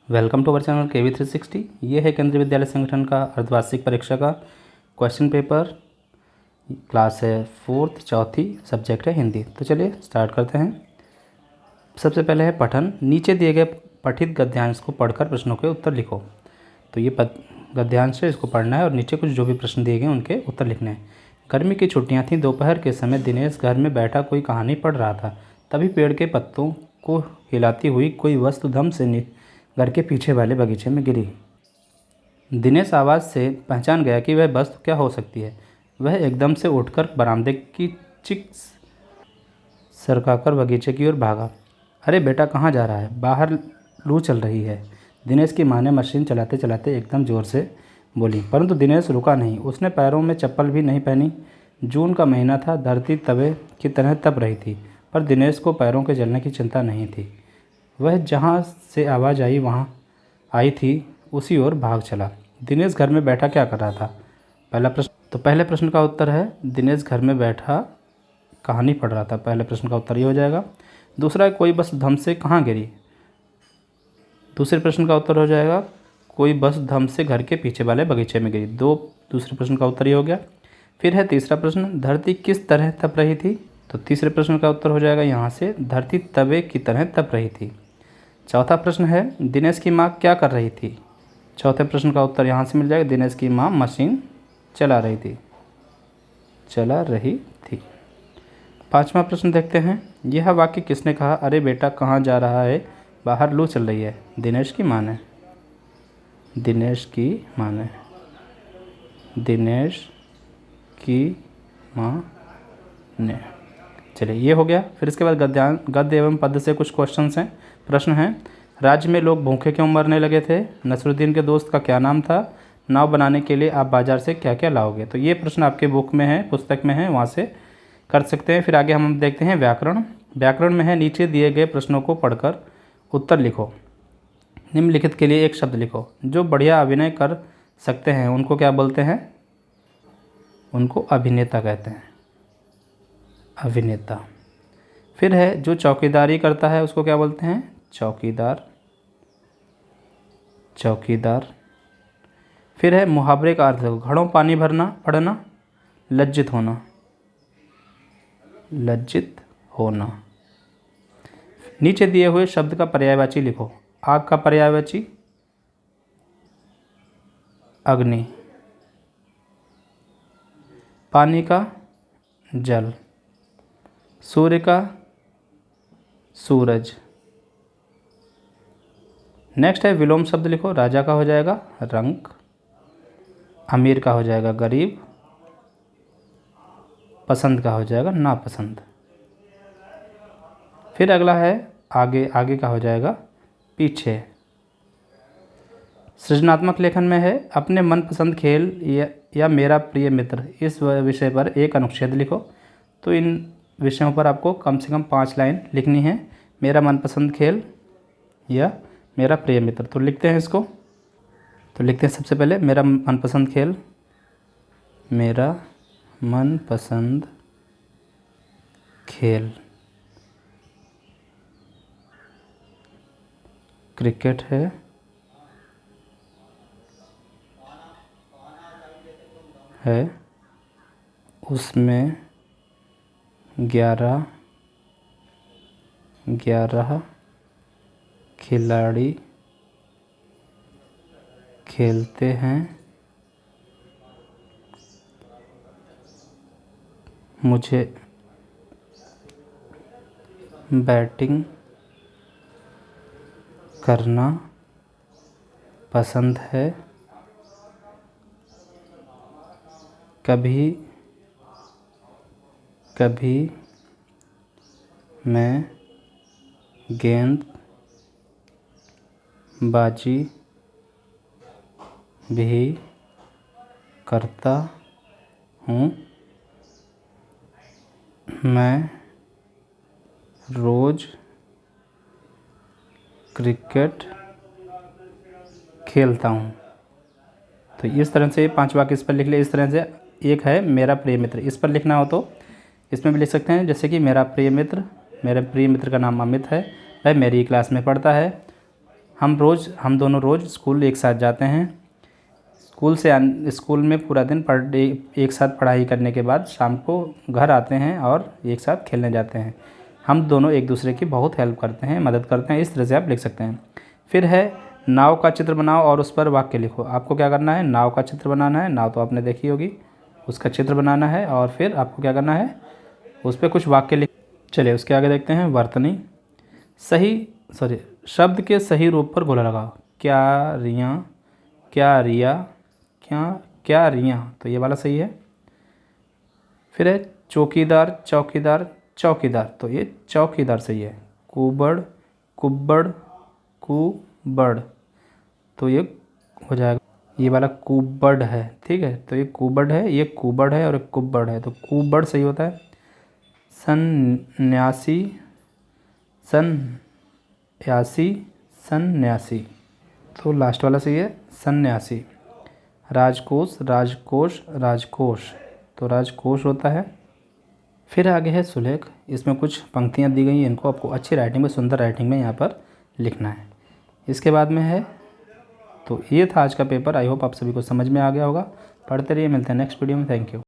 Welcome to our channel KV360। ये है केंद्रीय विद्यालय संगठन का अर्धवार्षिक परीक्षा का क्वेश्चन पेपर। क्लास है 4th चौथी, सब्जेक्ट है हिंदी। तो चलिए स्टार्ट करते हैं। सबसे पहले है पठन। नीचे दिए गए पठित गद्यांश को पढ़कर प्रश्नों के उत्तर लिखो। तो ये गद्यांश है, इसको पढ़ना है और नीचे कुछ जो भी प्रश्न दिए गए उनके उत्तर लिखने हैं। गर्मी की छुट्टियां थीं। दोपहर के समय दिनेश घर में बैठा कोई कहानी पढ़ रहा था। तभी पेड़ के पत्तों को हिलाती हुई कोई वस्तु धम से घर के पीछे वाले बगीचे में गिरी। दिनेश आवाज़ से पहचान गया कि वह वस्तु क्या हो सकती है। वह एकदम से उठकर बरामदे की चिक सरकाकर बगीचे की ओर भागा। अरे बेटा, कहाँ जा रहा है? बाहर लू चल रही है, दिनेश की माँ ने मशीन चलाते चलाते एकदम ज़ोर से बोली। परंतु दिनेश रुका नहीं। उसने पैरों में चप्पल भी नहीं पहनी। जून का महीना था। धरती तवे की तरह तप रही थी, पर दिनेश को पैरों के जलने की चिंता नहीं थी। वह जहाँ से आवाज़ आई थी उसी ओर भाग चला। दिनेश घर में बैठा क्या कर रहा था? पहला प्रश्न। तो पहले प्रश्न का उत्तर है दिनेश घर में बैठा कहानी पढ़ रहा था। पहले प्रश्न का उत्तर ये हो जाएगा। दूसरा, कोई बस धम से कहाँ गिरी? दूसरे प्रश्न का उत्तर हो जाएगा कोई बस धम से घर के पीछे वाले बगीचे में गिरी। दूसरे प्रश्न का उत्तर ये हो गया। फिर है तीसरा प्रश्न, धरती किस तरह तप रही थी? तो तीसरे प्रश्न का उत्तर हो जाएगा यहाँ से, धरती तवे की तरह तप रही थी। चौथा प्रश्न है, दिनेश की माँ क्या कर रही थी? चौथे प्रश्न का उत्तर यहाँ से मिल जाएगा, दिनेश की माँ मशीन चला रही थी। पांचवा प्रश्न देखते हैं। यह वाक्य किसने कहा? अरे बेटा, कहाँ जा रहा है? बाहर लू चल रही है। दिनेश की माँ ने। दिनेश की माँ ने। चलिए, ये हो गया। फिर इसके बाद गद्य एवं पद्य से कुछ प्रश्न हैं। राज्य में लोग भूखे क्यों मरने लगे थे? नसरुद्दीन के दोस्त का क्या नाम था? नाव बनाने के लिए आप बाजार से क्या क्या लाओगे? तो ये प्रश्न आपके बुक में है, पुस्तक में है, वहाँ से कर सकते हैं। फिर आगे हम देखते हैं व्याकरण। व्याकरण में है, नीचे दिए गए प्रश्नों को पढ़कर उत्तर लिखो। निम्नलिखित के लिए एक शब्द लिखो। जो बढ़िया अभिनय कर सकते हैं उनको क्या बोलते हैं? उनको अभिनेता कहते हैं। अभिनेता। फिर है, जो चौकीदारी करता है उसको क्या बोलते हैं? चौकीदार। फिर है, मुहावरे का अर्थ है घड़ों पानी भरना, पढ़ना, लज्जित होना। नीचे दिए हुए शब्द का पर्यायवाची लिखो। आग का पर्यायवाची अग्नि, पानी का जल, सूर्य का सूरज। नेक्स्ट है, विलोम शब्द लिखो। राजा का हो जाएगा रंक, अमीर का हो जाएगा गरीब, पसंद का हो जाएगा नापसंद। फिर अगला है, आगे का हो जाएगा पीछे। सृजनात्मक लेखन में है, अपने मनपसंद खेल या मेरा प्रिय मित्र, इस विषय पर एक अनुच्छेद लिखो। तो इन विषयों पर आपको कम से कम 5 लाइन लिखनी है। मेरा मनपसंद खेल या मेरा प्रिय मित्र। तो लिखते हैं इसको। तो लिखते हैं सबसे पहले, मेरा मनपसंद खेल क्रिकेट है, उसमें 11 खिलाड़ी खेलते हैं। मुझे बैटिंग करना पसंद है। कभी मैं गेंदबाजी भी करता हूँ। मैं रोज़ क्रिकेट खेलता हूँ। तो इस तरह से 5 वाक्य इस पर लिख ले। इस तरह से एक है मेरा प्रिय मित्र, इस पर लिखना हो तो इसमें भी लिख सकते हैं। जैसे कि मेरे प्रिय मित्र का नाम अमित है, वह मेरी क्लास में पढ़ता है, हम दोनों रोज़ स्कूल एक साथ जाते हैं। स्कूल में पूरा दिन एक साथ पढ़ाई करने के बाद शाम को घर आते हैं और एक साथ खेलने जाते हैं। हम दोनों एक दूसरे की बहुत हेल्प करते हैं, मदद करते हैं। इस तरह से आप लिख सकते हैं। फिर है नाव का चित्र बनाओ और उस पर वाक्य लिखो। आपको क्या करना है, नाव का चित्र बनाना है। नाव तो आपने देखी होगी, उसका चित्र बनाना है और फिर आपको क्या करना है, उस पर कुछ वाक्य लिख। चलिए उसके आगे देखते हैं। वर्तनी शब्द के सही रूप पर गोला लगाओ। क्या रिया, क्या रिया, क्या रिया, तो ये वाला सही है। फिर है चौकीदार, चौकीदार, चौकीदार, तो ये चौकीदार सही है। कुबड़, कुब्बड़, कुबड़, तो ये हो जाएगा, ये वाला कुबड़ है। ठीक है, तो ये कुबड़ है, ये कुबड़ है और एक कुब्बड़ है, तो कुबड़ सही होता है। सन्यासी, सन्यासी, सन्यासी, तो लास्ट वाला सही है, सन्यासी। राजकोष, राजकोष, राजकोष, तो राजकोष होता है। फिर आगे है सुलेख। इसमें कुछ पंक्तियाँ दी गई हैं, इनको आपको अच्छी राइटिंग में, सुंदर राइटिंग में यहाँ पर लिखना है। इसके बाद में है, तो ये था आज का पेपर। आई होप आप सभी को समझ में आ गया होगा। पढ़ते रहिए, मिलते हैं नेक्स्ट वीडियो में। Thank you.